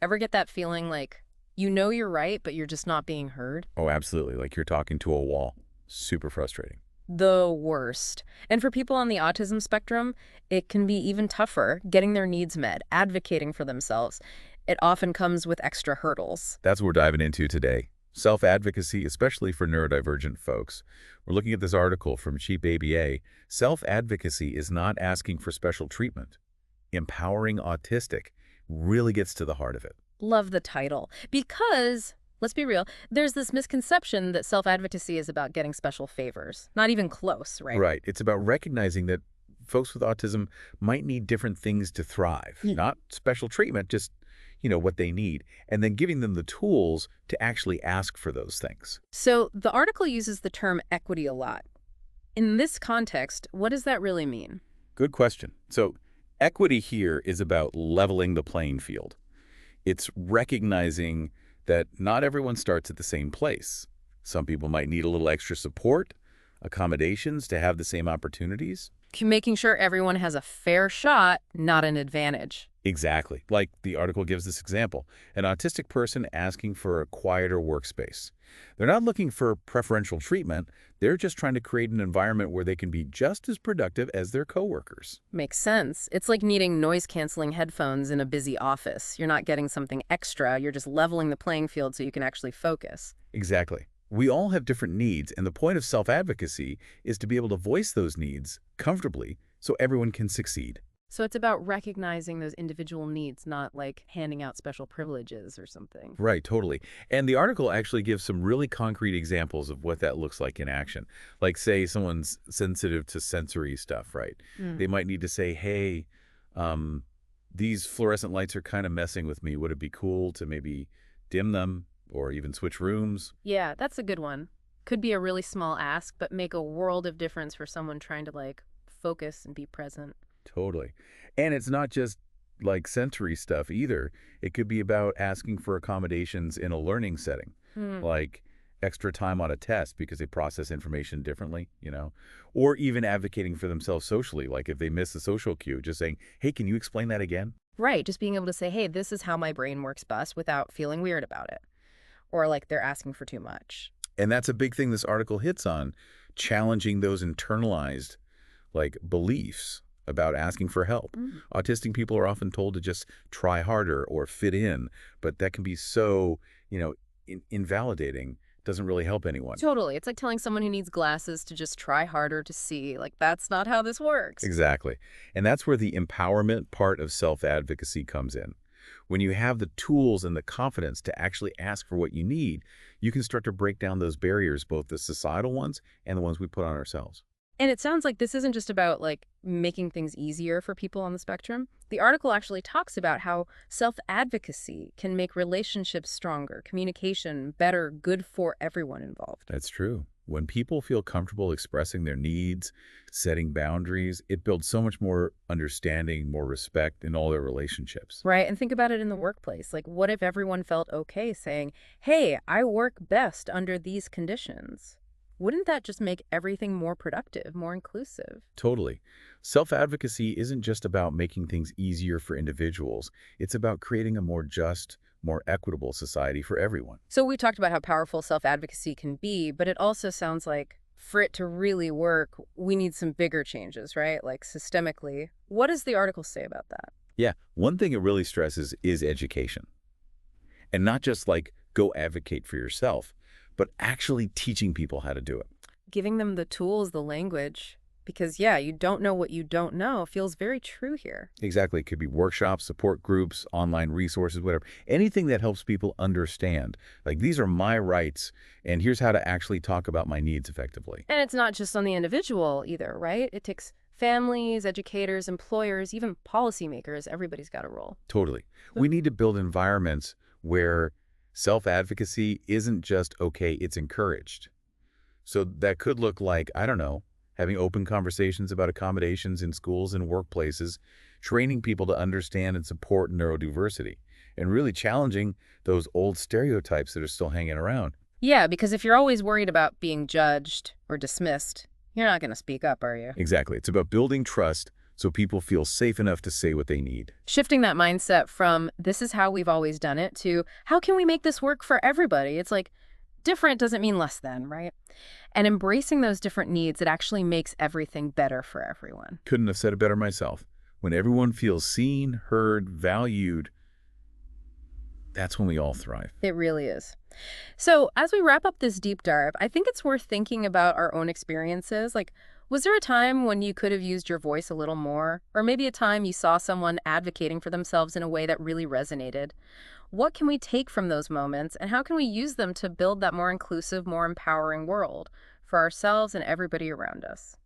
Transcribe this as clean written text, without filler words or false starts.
Ever get that feeling like you know you're right, but you're just not being heard? Oh, absolutely. Like you're talking to a wall. Super frustrating. The worst. And for people on the autism spectrum, it can be even tougher getting their needs met, advocating for themselves. It often comes with extra hurdles. That's what we're diving into today. Self-advocacy, especially for neurodivergent folks. We're looking at this article from Cheap ABA. Self-advocacy is not asking for special treatment. Empowering Autistic really gets to the heart of it. Love the title because, let's be real, there's this misconception that self-advocacy is about getting special favors. Not even close, right? Right. It's about recognizing that folks with autism might need different things to thrive. Not special treatment, just, what they need. And then giving them the tools to actually ask for those things. So the article uses the term equity a lot. In this context, what does that really mean? Good question. So equity here is about leveling the playing field. It's recognizing that not everyone starts at the same place. Some people might need a little extra support, accommodations to have the same opportunities. Making sure everyone has a fair shot, not an advantage. Exactly. Like the article gives this example, an autistic person asking for a quieter workspace. They're not looking for preferential treatment. They're just trying to create an environment where they can be just as productive as their coworkers. Makes sense. It's like needing noise-canceling headphones in a busy office. You're not getting something extra, you're just leveling the playing field so you can actually focus. Exactly. We all have different needs, and the point of self-advocacy is to be able to voice those needs comfortably so everyone can succeed. So it's about recognizing those individual needs, not like handing out special privileges or something. Right, totally. And the article actually gives some really concrete examples of what that looks like in action. Like, say, someone's sensitive to sensory stuff, right? They might need to say, hey, these fluorescent lights are kind of messing with me. Would it be cool to maybe dim them or even switch rooms? Yeah, that's a good one. Could be a really small ask, but make a world of difference for someone trying to like focus and be present. Totally. And it's not just like sensory stuff either. It could be about asking for accommodations in a learning setting, like extra time on a test because they process information differently, or even advocating for themselves socially, like if they miss a social cue, just saying, hey, can you explain that again? Right, just being able to say, hey, this is how my brain works best without feeling weird about it. Or like they're asking for too much. And that's a big thing this article hits on, challenging those internalized like beliefs about asking for help. Autistic people are often told to just try harder or fit in, but that can be so, invalidating. Doesn't really help anyone. Totally. It's like telling someone who needs glasses to just try harder to see. Like, that's not how this works. Exactly. And that's where the empowerment part of self-advocacy comes in. When you have the tools and the confidence to actually ask for what you need, you can start to break down those barriers, both the societal ones and the ones we put on ourselves. And it sounds like this isn't just about like making things easier for people on the spectrum. The article actually talks about how self-advocacy can make relationships stronger, communication better, good for everyone involved. That's true. When people feel comfortable expressing their needs, setting boundaries, it builds so much more understanding, more respect in all their relationships. Right? And think about it in the workplace. Like, what if everyone felt okay saying, hey, I work best under these conditions? Wouldn't that just make everything more productive, more inclusive? Totally. Self-advocacy isn't just about making things easier for individuals. It's about creating a more just, more equitable society for everyone. So we talked about how powerful self-advocacy can be, but it also sounds like for it to really work, we need some bigger changes, right? Like systemically. What does the article say about that? Yeah, one thing it really stresses is education. And not just like go advocate for yourself, but actually teaching people how to do it. Giving them the tools, the language. Because, yeah, you don't know what you don't know feels very true here. Exactly. It could be workshops, support groups, online resources, whatever. Anything that helps people understand. Like, these are my rights, and here's how to actually talk about my needs effectively. And it's not just on the individual either, right? It takes families, educators, employers, even policymakers. Everybody's got a role. Totally. We need to build environments where self-advocacy isn't just okay, it's encouraged. So that could look like, I don't know, having open conversations about accommodations in schools and workplaces, training people to understand and support neurodiversity, and really challenging those old stereotypes that are still hanging around. Yeah, because if you're always worried about being judged or dismissed, you're not going to speak up, are you? Exactly. It's about building trust so people feel safe enough to say what they need. Shifting that mindset from this is how we've always done it to how can we make this work for everybody? It's like different doesn't mean less than, right? And embracing those different needs, it actually makes everything better for everyone. Couldn't have said it better myself. When everyone feels seen, heard, valued, that's when we all thrive. It really is. So, as we wrap up this deep dive, I think it's worth thinking about our own experiences. Like, was there a time when you could have used your voice a little more? Or maybe a time you saw someone advocating for themselves in a way that really resonated? What can we take from those moments, and how can we use them to build that more inclusive, more empowering world for ourselves and everybody around us?